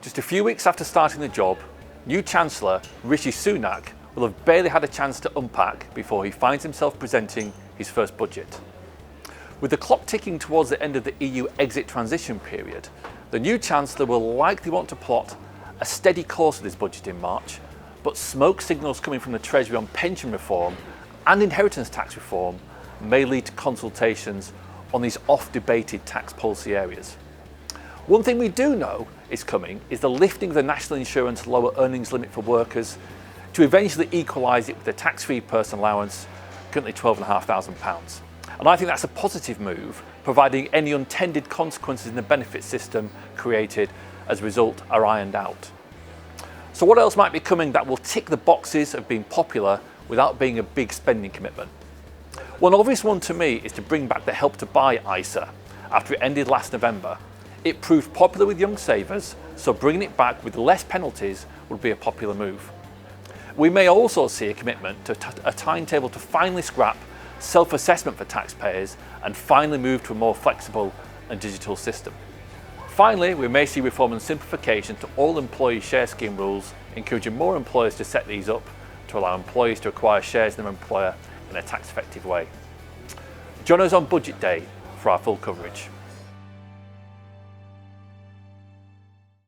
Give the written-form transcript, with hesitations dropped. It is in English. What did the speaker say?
Just a few weeks after starting the job, new Chancellor Rishi Sunak will have barely had a chance to unpack before he finds himself presenting his first budget. With the clock ticking towards the end of the EU exit transition period, the new Chancellor will likely want to plot a steady course of this budget in March, but smoke signals coming from the Treasury on pension reform and inheritance tax reform may lead to consultations on these oft-debated tax policy areas. One thing we do know is coming is the lifting of the National Insurance lower earnings limit for workers to eventually equalise it with the tax-free person allowance, currently £12,500. And I think that's a positive move, providing any unintended consequences in the benefit system created as a result are ironed out. So what else might be coming that will tick the boxes of being popular without being a big spending commitment? One obvious one to me is to bring back the Help to Buy ISA after it ended last November. It proved popular with young savers, so bringing it back with less penalties would be a popular move. We may also see a commitment to a timetable to finally scrap self-assessment for taxpayers and finally move to a more flexible and digital system. Finally, we may see reform and simplification to all employee share scheme rules, encouraging more employers to set these up to allow employees to acquire shares in their employer in a tax-effective way. Join us on Budget Day for our full coverage.